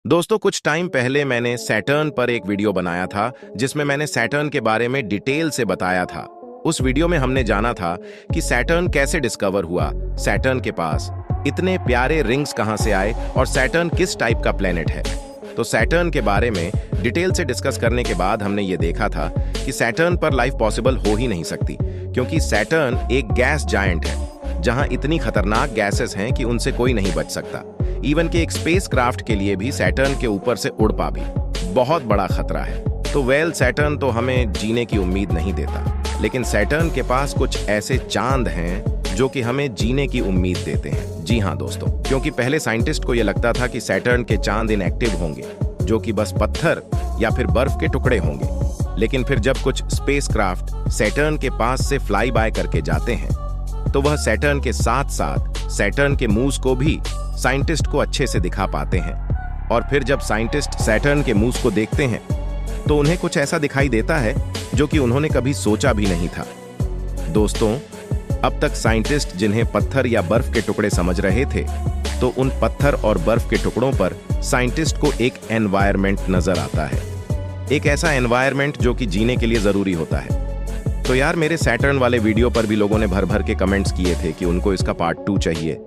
दोस्तों, कुछ टाइम पहले मैंने सैटर्न पर एक वीडियो बनाया था जिसमें मैंने सैटर्न के बारे में डिटेल से बताया था। उस वीडियो में हमने जाना था कि सैटर्न कैसे डिस्कवर हुआ, सैटर्न के पास इतने प्यारे रिंग्स कहां से आए और सैटर्न किस टाइप का प्लेनेट है। तो सैटर्न के बारे में डिटेल से डिस्कस करने के बाद हमने ये देखा था कि सैटर्न पर लाइफ पॉसिबल हो ही नहीं सकती, क्योंकि सैटर्न एक गैस जायंट है जहां इतनी खतरनाक गैसेस हैं कि उनसे कोई नहीं बच सकता। इवन कि एक स्पेस क्राफ्ट के लिए भी सैटर्न के ऊपर से उड़ पा भी बहुत बड़ा खतरा है। तो सैटर्न तो हमें जीने की उम्मीद नहीं देता, लेकिन सैटर्न के पास कुछ ऐसे चांद हैं जो कि हमें जीने की उम्मीद देते हैं। जी हाँ दोस्तों, क्योंकि पहले साइंटिस्ट को यह लगता था कि सैटर्न के चांद इनएक्टिव होंगे, जो कि बस पत्थर या फिर बर्फ के टुकड़े होंगे। लेकिन फिर जब कुछ स्पेस क्राफ्ट सैटर्न के पास से फ्लाई बाय करके जाते हैं, तो वह सैटर्न के साथ साथ सैटर्न के मूस को भी साइंटिस्ट को अच्छे से दिखा पाते हैं। और फिर जब साइंटिस्ट सैटर्न के मूस को देखते हैं तो उन्हें कुछ ऐसा दिखाई देता है जो कि उन्होंने कभी सोचा भी नहीं था। दोस्तों, अब तक साइंटिस्ट जिन्हें पत्थर या बर्फ के टुकड़े समझ रहे थे, तो उन पत्थर और बर्फ के टुकड़ों पर साइंटिस्ट को एक एनवायरनमेंट नजर आता है, एक ऐसा एनवायरनमेंट जो कि जीने के लिए जरूरी होता है। तो यार, मेरे सैटर्न वाले वीडियो पर भी लोगों ने भर भर के कमेंट्स किए थे कि उनको इसका पार्ट 2 चाहिए।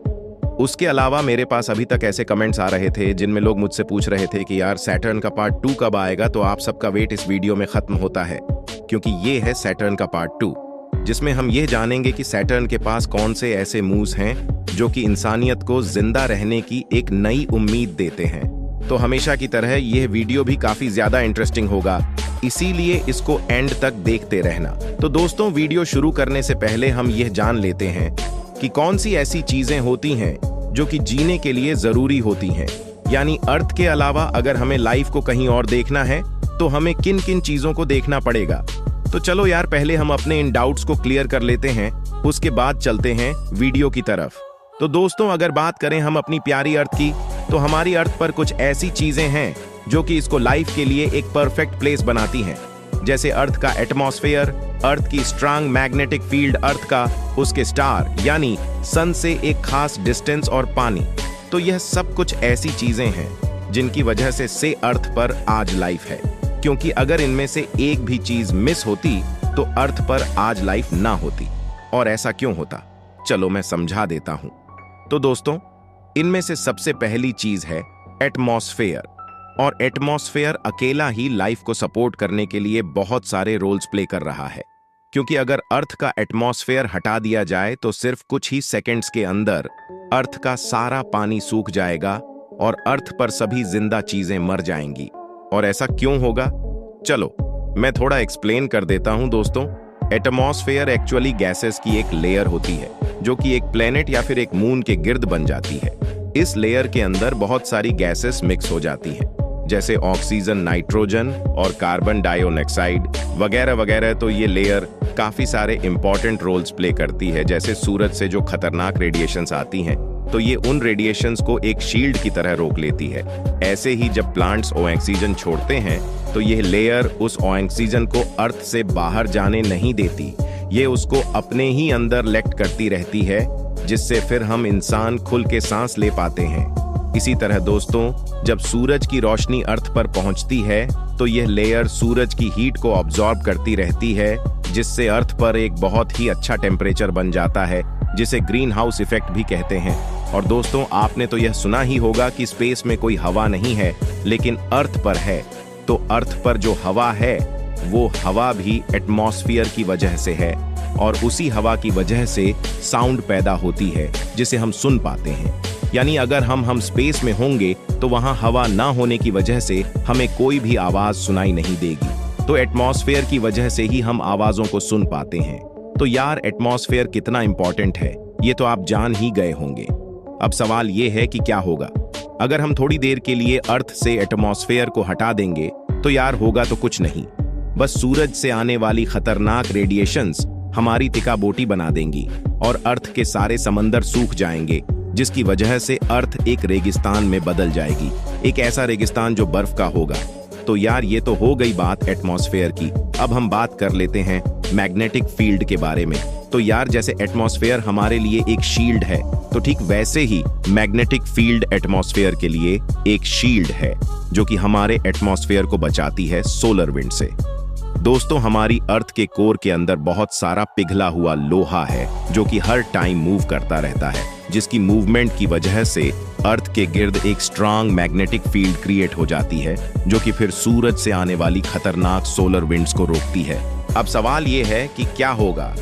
उसके अलावा मेरे पास अभी तक ऐसे कमेंट्स आ रहे थे जिनमें लोग मुझसे पूछ रहे थे कि यार, सैटर्न का पार्ट 2 कब आएगा। तो आप सबका वेट इस वीडियो में खत्म होता है, क्योंकि ये है सैटर्न का पार्ट 2, जिसमें हम ये जानेंगे कि सैटर्न के पास कौन से ऐसे मूव्स हैं जो कि इंसानियत को जिंदा रहने की एक नई उम्मीद देते हैं। तो हमेशा की तरह यह वीडियो भी काफी ज्यादा इंटरेस्टिंग होगा, इसीलिए इसको एंड तक देखते रहना। तो दोस्तों, वीडियो शुरू करने से पहले हम यह जान लेते हैं कि कौन सी ऐसी चीजें होती हैं जो कि जीने के लिए जरूरी होती हैं। यानी अर्थ के अलावा अगर हमें लाइफ को कहीं और देखना है तो हमें किन किन चीजों को देखना पड़ेगा। तो चलो यार, पहले हम अपने इन डाउट्स को क्लियर कर लेते हैं, उसके बाद चलते हैं वीडियो की तरफ। तो दोस्तों, अगर बात करें हम अपनी प्यारी अर्थ की, तो हमारी अर्थ पर कुछ ऐसी चीजें हैं जो कि इसको लाइफ के लिए एक परफेक्ट प्लेस बनाती हैं। जैसे अर्थ का एटमॉस्फेयर, अर्थ की स्ट्रांग मैग्नेटिक फील्ड, अर्थ का उसके स्टार यानी सन से एक खास डिस्टेंस और पानी। तो यह सब कुछ ऐसी चीजें हैं जिनकी वजह से अर्थ पर आज लाइफ है, क्योंकि अगर इनमें से एक भी चीज मिस होती तो अर्थ पर आज लाइफ ना होती। और ऐसा क्यों होता, चलो मैं समझा देता हूं। तो दोस्तों, इनमें से सबसे पहली चीज है एटमॉस्फेयर। और एटमॉस्फेयर अकेला ही लाइफ को सपोर्ट करने के लिए बहुत सारे रोल्स प्ले कर रहा है, क्योंकि अगर अर्थ का एटमॉस्फेयर हटा दिया जाए तो सिर्फ कुछ ही सेकंड्स के अंदर अर्थ का सारा पानी सूख जाएगा और अर्थ पर सभी जिंदा चीजें मर जाएंगी। और ऐसा क्यों होगा, चलो मैं थोड़ा एक्सप्लेन कर देता हूं। दोस्तों, एटमॉस्फेयर एक्चुअली गैसेस की एक लेयर होती है जो कि एक प्लेनेट या फिर एक मून के गिर्द बन जाती है। इस लेयर के अंदर बहुत सारी गैसेस मिक्स हो जाती हैं, जैसे ऑक्सीजन, नाइट्रोजन और कार्बन डाइऑक्साइड वगैरह वगैरह। तो ये लेयर काफी सारे इंपॉर्टेंट रोल्स प्ले करती है। जैसे सूरज से जो खतरनाक रेडिएशंस आती हैं, तो ये उन रेडिएशंस को एक शील्ड की तरह रोक लेती है। ऐसे ही जब प्लांट्स ऑक्सीजन छोड़ते हैं तो यह लेयर उस ऑक्सीजन को अर्थ से बाहर जाने नहीं देती, ये उसको अपने ही अंदर लेक्ट करती रहती है, जिससे फिर हम इंसान खुल के सांस ले पाते हैं। इसी तरह दोस्तों, जब सूरज की रोशनी अर्थ पर पहुंचती है तो यह लेयर सूरज की हीट को ऑब्जॉर्ब करती रहती है, जिससे अर्थ पर एक बहुत ही अच्छा टेम्परेचर बन जाता है, जिसे ग्रीन हाउस इफेक्ट भी कहते हैं। और दोस्तों, आपने तो यह सुना ही होगा कि स्पेस में कोई हवा नहीं है, लेकिन अर्थ पर है। तो अर्थ पर जो हवा है वो हवा भी एटमॉस्फेयर की वजह से है, और उसी हवा की वजह से साउंड पैदा होती है जिसे हम सुन पाते हैं। यानी अगर हम स्पेस में होंगे तो वहां हवा ना होने की वजह से हमें कोई भी आवाज सुनाई नहीं देगी। तो एटमॉस्फेयर की वजह से ही हम आवाजों को सुन पाते हैं। तो यार, एटमॉस्फेयर कितना इंपॉर्टेंट है ये तो आप जान ही गए होंगे। अब सवाल ये है कि क्या होगा अगर हम थोड़ी देर के लिए अर्थ से एटमॉस्फेयर को हटा देंगे। तो यार, होगा तो कुछ नहीं, बस सूरज से आने वाली खतरनाक रेडिएशंस हमारी तिका बोटी बना देंगी और अर्थ के सारे समंदर सूख जाएंगे, जिसकी वजह से अर्थ एक रेगिस्तान में बदल जाएगी, एक ऐसा रेगिस्तान जो बर्फ का होगा। तो यार, ये तो हो गई बात एटमॉस्फेयर की। अब हम बात कर लेते हैं मैग्नेटिक फील्ड के बारे में। तो यार जैसे एटमॉस्फेयर हमारे लिए एक शील्ड है, तो ठीक वैसे ही मैग्नेटिक फील्ड एटमॉस्फेयर के लिए एक शील्ड है जो कि हमारे एटमॉस्फेयर को बचाती है सोलर विंड से। दोस्तों, हमारी अर्थ के कोर के अंदर बहुत सारा पिघला हुआ लोहा है जो कि हर टाइम मूव करता रहता है, जिसकी मूवमेंट की वजह से अर्थ के गिर्द एक स्ट्रांग मैग्नेटिक फील्ड क्रिएट हो जाती है जो कि फिर सूरज से आने वाली खतरनाक सोलर विंड्स को रोकती है। अब सवाल ये है कि क्या होगा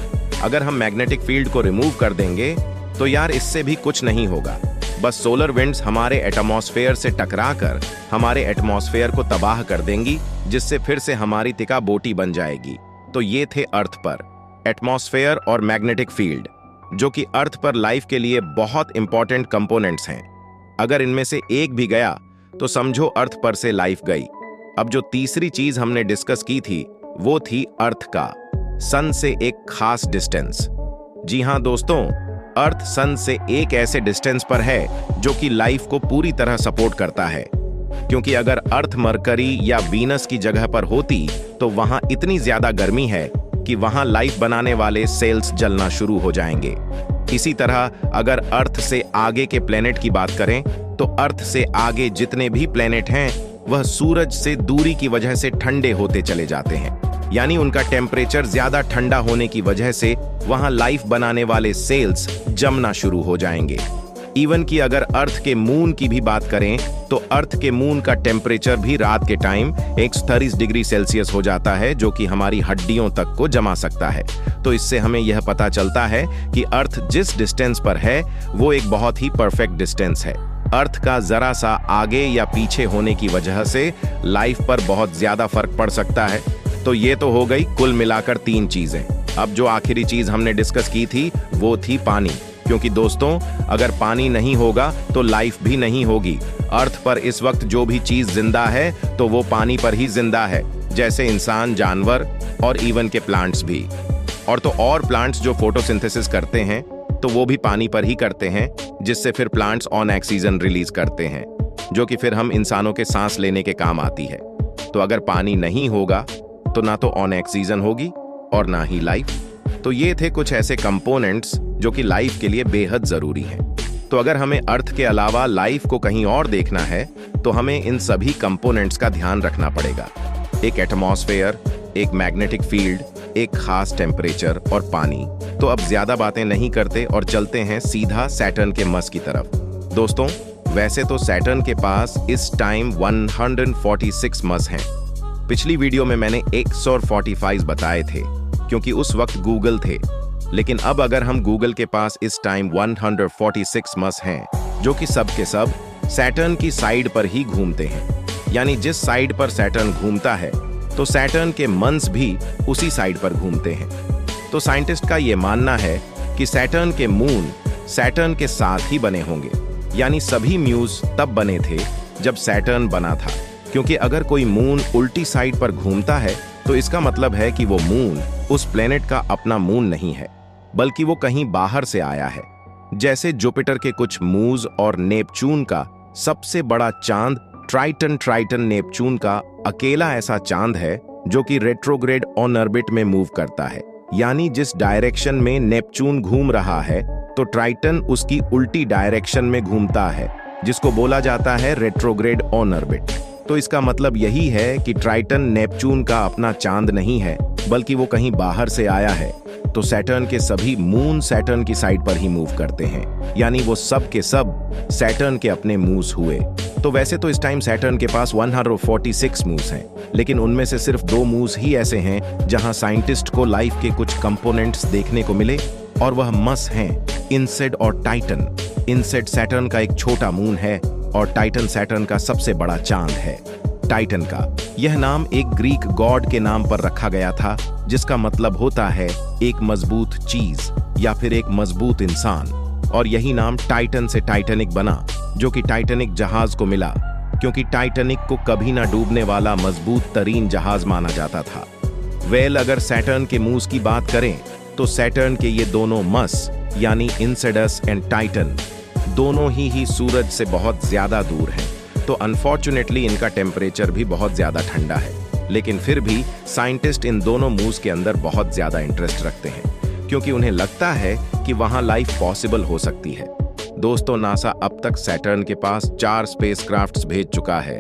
अगर हम मैग्नेटिक फील्ड को रिमूव कर देंगे? तो यार इससे भी कुछ नहीं होगा, बस सोलर विंड्स हमारे एटमॉस्फेयर से टकराकर हमारे एटमॉस्फेयर को तबाह कर देंगी, जिससे फिर से हमारी तिका बोटी बन जाएगी। तो ये थे अर्थ पर एटमॉस्फेयर और मैग्नेटिक फील्ड, जो कि अर्थ पर लाइफ के लिए बहुत इंपॉर्टेंट कंपोनेंट्स हैं। अगर इनमें से एक भी गया तो समझो अर्थ पर से लाइफ गई। अब जो तीसरी चीज हमने डिस्कस की थी वो थी अर्थ का सन से एक खास डिस्टेंस। जी हां दोस्तों, अर्थ सन से एक ऐसे डिस्टेंस पर है जो कि लाइफ को पूरी तरह सपोर्ट करता है, क्योंकि अगर अर्थ मरकरी या वीनस की जगह पर होती तो वहां इतनी ज्यादा गर्मी है कि वहां लाइफ बनाने वाले सेल्स जलना शुरू हो जाएंगे। इसी तरह अगर अर्थ से आगे के प्लेनेट की बात करें तो अर्थ से आगे जितने भी प्लेनेट हैं वह सूरज से दूरी की वजह से ठंडे होते चले जाते हैं, यानी उनका टेम्परेचर ज्यादा ठंडा होने की वजह से वहां लाइफ बनाने वाले सेल्स जमना शुरू हो जाएंगे। इवन कि अगर अर्थ के मून की भी बात करें तो अर्थ के मून का टेम्परेचर भी रात के टाइम 130 डिग्री सेल्सियस हो जाता है, जो कि हमारी हड्डियों तक को जमा सकता है। तो इससे हमें यह पता चलता है कि अर्थ जिस डिस्टेंस पर है वो एक बहुत ही परफेक्ट डिस्टेंस है। अर्थ का जरा सा आगे या पीछे होने की वजह से लाइफ पर बहुत ज्यादा फर्क पड़ सकता है। तो ये तो हो गई कुल मिलाकर 3 चीजें। अब जो आखिरी चीज हमने डिस्कस की थी वो थी पानी, क्योंकि दोस्तों अगर पानी नहीं होगा तो लाइफ भी नहीं होगी। अर्थ पर इस वक्त जो भी चीज जिंदा है तो वो पानी पर ही जिंदा है, जैसे इंसान, जानवर और इवन के प्लांट्स भी। और तो और प्लांट्स जो फोटोसिंथेसिस करते हैं तो वो भी पानी पर ही करते हैं, जिससे फिर प्लांट्स ऑन ऑक्सीजन रिलीज करते हैं, जो कि फिर हम इंसानों के सांस लेने के काम आती है। तो अगर पानी नहीं होगा तो ना तो ऑन ऑक्सीजन होगी और ना ही लाइफ। तो ये थे कुछ ऐसे कंपोनेंट्स जो कि लाइफ के लिए बेहद जरूरी हैं। तो अगर हमें अर्थ के अलावा लाइफ को कहीं और देखना है तो हमें इन सभी कंपोनेंट्स का ध्यान रखना पड़ेगा। एक एटमॉस्फेयर, एक मैग्नेटिक फील्ड, एक खास टेम्परेचर और पानी। तो अब ज्यादा बातें नहीं करते और चलते हैं सीधा सैटर्न के मस की तरफ। दोस्तों, वैसे तो सैटर्न के पास इस टाइम 146 मस हैं। पिछली वीडियो में मैंने 145 बताए थे क्योंकि उस वक्त गूगल थे, लेकिन अब अगर हम गूगल के पास इस टाइम 146 मस हैं, जो कि सब के सब सैटर्न की साइड पर ही घूमते हैं। यानी जिस साइड पर सैटर्न घूमता है तो सैटर्न के मंस भी उसी साइड पर घूमते हैं। तो साइंटिस्ट का यह मानना है कि सैटर्न के मून सैटर्न के साथ ही बने होंगे, यानी सभी म्यूज तब बने थे जब सैटर्न बना था। क्योंकि अगर कोई मून उल्टी साइड पर घूमता है तो इसका मतलब है कि वो मून उस प्लेनेट का अपना मून नहीं है, बल्कि वो कहीं बाहर से आया है। जैसे जुपिटर के कुछ मूज और नेपच्यून का सबसे बड़ा चांद ट्राइटन नेपच्यून का अकेला ऐसा चांद है जो कि रेट्रोग्रेड ऑन ऑर्बिट में मूव करता है। यानी जिस डायरेक्शन में नेपच्यून घूम रहा है तो ट्राइटन उसकी उल्टी डायरेक्शन में घूमता है, जिसको बोला जाता है रेट्रोग्रेड ऑन ऑर्बिट। तो इसका मतलब यही है कि ट्राइटन नेपच्यून का अपना चांद नहीं है, बल्कि वो कहीं बाहर से आया है। तो सैटर्न के सभी मून सैटर्न की साइड पर ही मूव करते हैं, यानी वो सब के सब सैटर्न के अपने मूव्स हुए। तो वैसे तो इस टाइम सैटर्न के पास 146 मूव्स हैं, लेकिन उनमें से सिर्फ 2 मूव्स ही ऐसे हैं जहां साइंटिस्ट को लाइफ के कुछ कंपोनेंट्स देखने को मिले, और वह मस हैं इनसेड और टाइटन। इनसेड सैटर्न का एक छोटा मून है और टाइटन सैटर्न का सबसे बड़ा चांद है। टाइटन का यह नाम एक ग्रीक गॉड के नाम पर रखा गया था, जिसका मतलब होता है एक मजबूत चीज या फिर एक मजबूत इंसान। और यही नाम टाइटन से टाइटैनिक बना, जो कि टाइटैनिक जहाज को मिला, क्योंकि टाइटैनिक को कभी ना डूबने वाला मजबूत तरीन जहाज माना जाता था। अगर सैटर्न के मूव्स की बात करें तो सैटर्न के ये दोनों मस यानी इनसेडस एंड टाइटन दोनों ही सूरज से बहुत ज्यादा दूर हैं। तो अनफॉर्चुनेटली इनका टेम्परेचर भी बहुत ज्यादा ठंडा है, लेकिन फिर भी साइंटिस्ट इन दोनों मूव्स के अंदर बहुत ज्यादा इंटरेस्ट रखते हैं, क्योंकि उन्हें लगता है कि वहां लाइफ पॉसिबल हो सकती है। दोस्तों, नासा अब तक सैटर्न के पास 4 स्पेसक्राफ्ट्स भेज चुका है।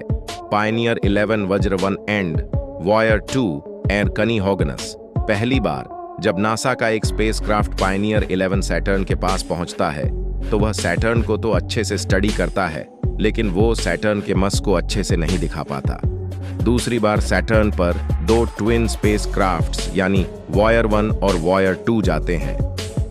पायनियर 11 वज्र 1 एंड, वॉयर 2 और कनी हॉगनस। पहली बार जब नासा का एक स्पेसक्राफ्ट पायनियर 11 सैटर्न के पास पहुंचता है तो वह सैटर्न को तो अच्छे से स्टडी करता है, लेकिन वो सैटर्न के मस को अच्छे से नहीं दिखा पाता। दूसरी बार सैटर्न पर 2 ट्विन स्पेसक्राफ्ट्स यानी वॉयर 1 और वॉयर 2 जाते हैं,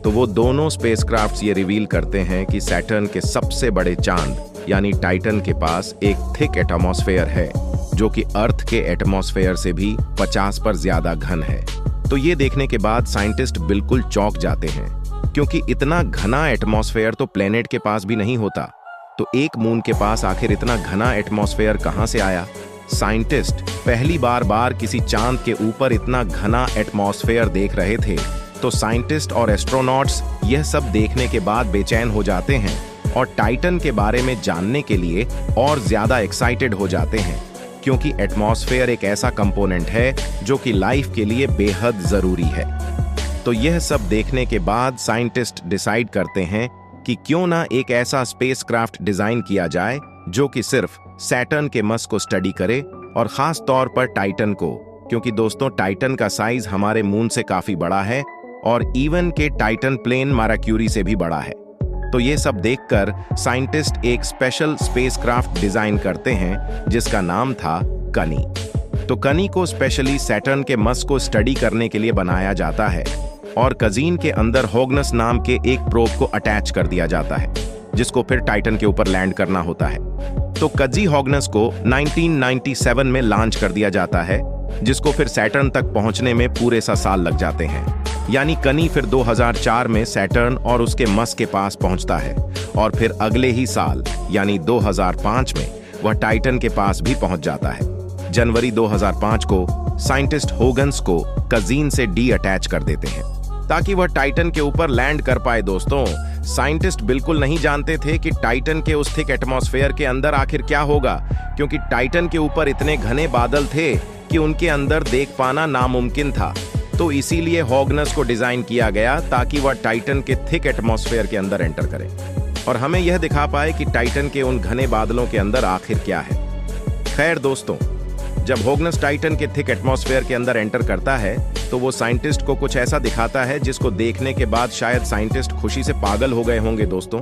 तो वो दोनों स्पेसक्राफ्ट्स ये रिवील करते हैं कि सैटर्न के सबसे बड़े चांद यानी टाइटन के पास एक थिक एटमॉस्फेयर है, जो कि अर्थ के एटमॉस्फेयर से भी 50 पर ज्यादा घन है। तो ये देखने के बाद साइंटिस्ट बिल्कुल चौंक जाते हैं, क्योंकि इतना घना एटमॉस्फेयर तो प्लेनेट के पास भी नहीं होता। तो एक मून के पास आखिर इतना घना एटमॉस्फेयर कहां से आया? साइंटिस्ट पहली बार किसी चांद के ऊपर इतना घना एटमॉस्फेयर देख रहे थे, तो साइंटिस्ट और एस्ट्रोनॉट्स यह सब देखने के बाद बेचैन हो जाते हैं और टाइटन के बारे में जानने के लिए और ज्यादा एक्साइटेड हो जाते हैं, क्योंकि एटमॉस्फेयर एक ऐसा कंपोनेंट है जो कि लाइफ के लिए बेहद जरूरी है। तो यह सब देखने के बाद साइंटिस्ट डिसाइड करते हैं कि क्यों ना एक ऐसा स्पेसक्राफ्ट डिजाइन किया जाए जो कि सिर्फ सैटर्न के मस को स्टडी करे, और खास तौर पर टाइटन को, क्योंकि दोस्तों टाइटन का साइज हमारे मून से काफी बड़ा है और इवन के टाइटन प्लेन मरक्यूरी से भी बड़ा है। तो ये सब देखकर साइंटिस्ट एक स्पेशल स्पेसक्राफ्ट डिजाइन करते हैं जिसका नाम था कनी। तो कनी को स्पेशली सैटर्न के मस को स्टडी करने के लिए बनाया जाता है और कजीन के अंदर हॉगनस नाम के एक प्रोब को अटैच कर दिया जाता है, जिसको फिर टाइटन के ऊपर लैंड करना होता है। तो कजी हॉगनस को 1997 में लॉन्च कर दिया जाता है, जिसको फिर सैटर्न तक पहुंचने में पूरे 7 साल लग जाते हैं। यानी कनी फिर 2004 में सैटर्न और उसके मस के पास पहुंचता है और फिर अगले ही साल यानी 2005 में वह टाइटन के पास भी पहुंच जाता है। जनवरी 2005 को साइंटिस्ट हॉगन्स को कजीन से डी अटैच कर देते हैं ताकि वह टाइटन के ऊपर लैंड कर पाए। दोस्तों, साइंटिस्ट बिल्कुल नहीं जानते थे कि टाइटन के उस थिक एटमॉस्फेयर के अंदर आखिर क्या होगा, क्योंकि टाइटन के ऊपर इतने घने बादल थे कि उनके अंदर देख पाना नामुमकिन था। तो इसीलिए हॉगनस को डिजाइन किया गया ताकि वह टाइटन के थिक एटमॉस्फेयर के अंदर एंटर करे और हमें यह दिखा पाए कि टाइटन के उन घने बादलों के अंदर आखिर क्या है। खैर दोस्तों, जब हॉगनस टाइटन के थिक एटमॉस्फेयर के अंदर एंटर करता है तो वो साइंटिस्ट को कुछ ऐसा दिखाता है जिसको देखने के बाद शायद साइंटिस्ट खुशी से पागल हो गए होंगे। दोस्तों,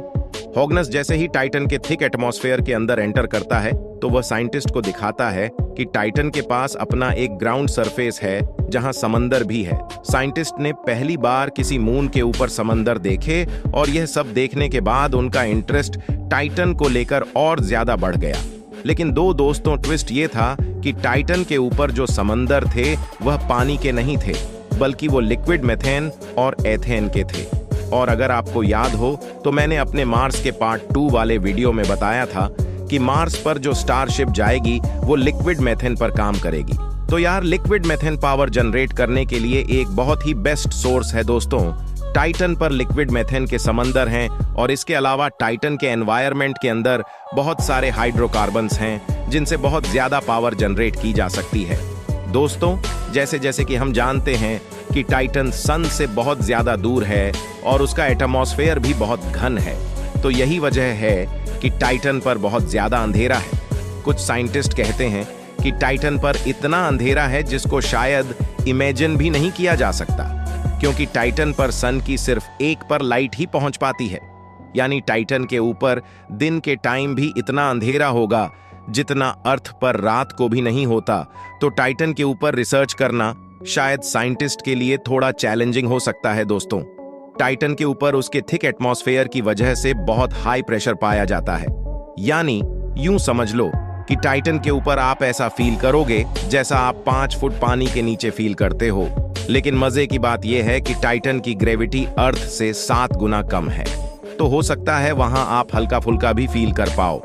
हॉगनस जैसे ही टाइटन के थिक एटमॉस्फेयर के अंदर एंटर करता है तो वह साइंटिस्ट को दिखाता है कि टाइटन के पास अपना एक ग्राउंड सरफेस है जहां समंदर भी है। साइंटिस्ट ने पहली बार किसी मून के ऊपर समंदर देखे और यह सब देखने के बाद उनका इंटरेस्ट टाइटन को लेकर और ज्यादा बढ़ गया। लेकिन दोस्तों, ट्विस्ट ये था कि टाइटन के ऊपर जो समंदर थे वह पानी के नहीं थे, बल्कि वो लिक्विड मेथेन और एथेन के थे। और अगर आपको याद हो तो मैंने अपने मार्स के पार्ट 2 वाले वीडियो में बताया था कि मार्स पर जो स्टारशिप जाएगी वो लिक्विड मेथेन पर काम करेगी। तो यार, लिक्विड मेथेन पावर जनरेट करने के लिए एक बहुत ही बेस्ट सोर्स है दोस्तों। टाइटन पर लिक्विड मेथेन के समंदर हैं और इसके अलावा टाइटन के एनवायरनमेंट के अंदर बहुत सारे हाइड्रोकार्बन्स हैं जिनसे बहुत ज्यादा पावर जनरेट की जा सकती है। दोस्तों, जैसे कि हम जानते हैं कि टाइटन सन से बहुत ज्यादा दूर है और उसका एटमॉस्फेयर भी बहुत घन है, तो यही वजह है कि टाइटन पर बहुत ज्यादा अंधेरा है। कुछ साइंटिस्ट कहते हैं कि टाइटन पर इतना अंधेरा है जिसको शायद इमेजिन भी नहीं किया जा सकता, क्योंकि टाइटन पर सन की सिर्फ एक पर लाइट ही पहुंच पाती है। यानी टाइटन के ऊपर दिन के टाइम भी इतना अंधेरा होगा जितना अर्थ पर रात को भी नहीं होता। तो टाइटन के ऊपर रिसर्च करना शायद साइंटिस्ट के लिए थोड़ा चैलेंजिंग हो सकता है। दोस्तों, टाइटन के ऊपर उसके थिक एटमॉस्फेयर की वजह से बहुत हाई प्रेशर पाया जाता है। यानी यूं समझ लो कि टाइटन के ऊपर आप ऐसा फील करोगे जैसा आप 5 फुट पानी के नीचे फील करते हो। लेकिन मजे की बात यह है कि टाइटन की ग्रेविटी अर्थ से 7 गुना कम है, तो हो सकता है वहां आप हल्का फुल्का भी फील कर पाओ।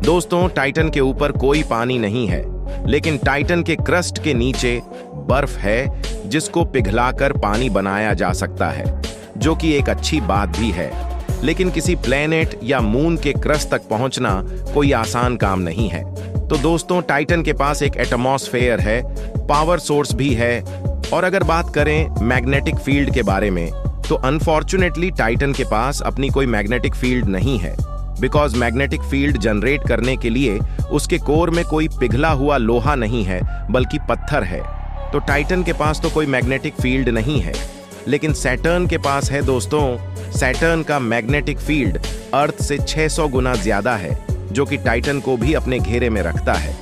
दोस्तों, टाइटन के ऊपर कोई पानी नहीं है, लेकिन टाइटन के क्रस्ट के नीचे बर्फ है जिसको पिघलाकर पानी बनाया जा सकता है, जो कि एक अच्छी बात भी है। लेकिन किसी प्लेनेट या मून के क्रस्ट तक पहुंचना कोई आसान काम नहीं है। तो दोस्तों, टाइटन के पास एक एटमॉस्फेयर है, पावर सोर्स भी है, और अगर बात करें मैग्नेटिक फील्ड के बारे में, तो अनफॉर्चुनेटली टाइटन के पास अपनी कोई मैग्नेटिक फील्ड नहीं है, बिकॉज मैग्नेटिक फील्ड जनरेट करने के लिए उसके कोर में कोई पिघला हुआ लोहा नहीं है बल्कि पत्थर है। तो टाइटन के पास तो कोई मैग्नेटिक फील्ड नहीं है, लेकिन सैटर्न के पास है दोस्तों। सैटर्न का मैग्नेटिक फील्ड अर्थ से 600 गुना ज्यादा है, जो कि टाइटन को भी अपने घेरे में रखता है।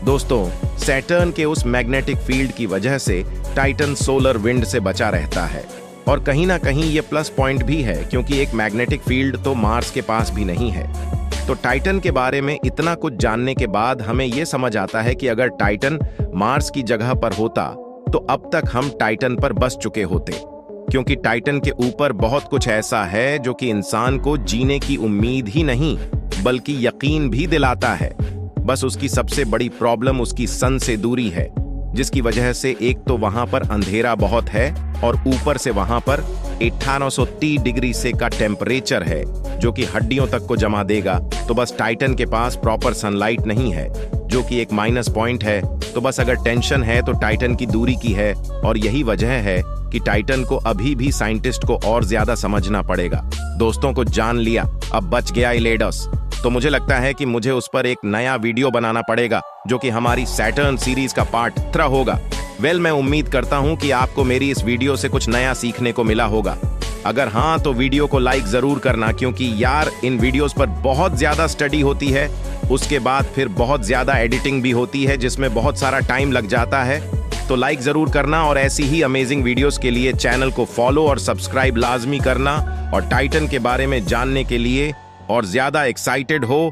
दोस्तों, सैटर्न के उस मैग्नेटिक फील्ड की वजह से टाइटन सोलर विंड से बचा रहता है, और कहीं ना कहीं ये प्लस पॉइंट भी है, क्योंकि एक मैग्नेटिक फील्ड तो मार्स के पास भी नहीं है। तो टाइटन के बारे में इतना कुछ जानने के बाद हमें ये समझ आता है कि अगर टाइटन मार्स की जगह पर होता तो अब तक हम टाइटन पर बस चुके होते, क्योंकि टाइटन के ऊपर बहुत कुछ ऐसा है जो कि इंसान को जीने की उम्मीद ही नहीं बल्कि यकीन भी दिलाता है। बस उसकी सबसे बड़ी प्रॉब्लम उसकी सन से दूरी है, जिसकी वजह से एक तो वहां पर अंधेरा बहुत है और ऊपर से वहां पर 1830 डिग्री से का टेम्परेचर है, जो कि हड्डियों तक को जमा देगा। तो बस टाइटन के पास प्रॉपर सनलाइट नहीं है, जो कि एक माइनस पॉइंट है। तो बस अगर टेंशन है तो टाइटन की दूरी की है, और यही वजह है कि टाइटन को अभी भी साइंटिस्ट को और ज्यादा समझना पड़ेगा। दोस्तों को जान लिया, अब बच गया इलेडस। तो मुझे लगता है कि मुझे उस पर एक नया वीडियो बनाना पड़ेगा, जो कि हमारी सैटर्न सीरीज का पार्ट 3 होगा। मैं उम्मीद करता हूं कि आपको मेरी इस वीडियो से कुछ नया सीखने को मिला होगा। अगर हाँ, तो वीडियो को लाइक जरूर करना, क्योंकि यार इन वीडियोस पर बहुत ज्यादा स्टडी होती है, उसके बाद फिर बहुत ज्यादा एडिटिंग भी होती है, जिसमें बहुत सारा टाइम लग जाता है। तो लाइक जरूर करना, और ऐसी ही अमेजिंग वीडियोस के लिए चैनल को फॉलो और सब्सक्राइब लाजमी करना। और टाइटन के बारे में जानने के लिए और ज्यादा एक्साइटेड हो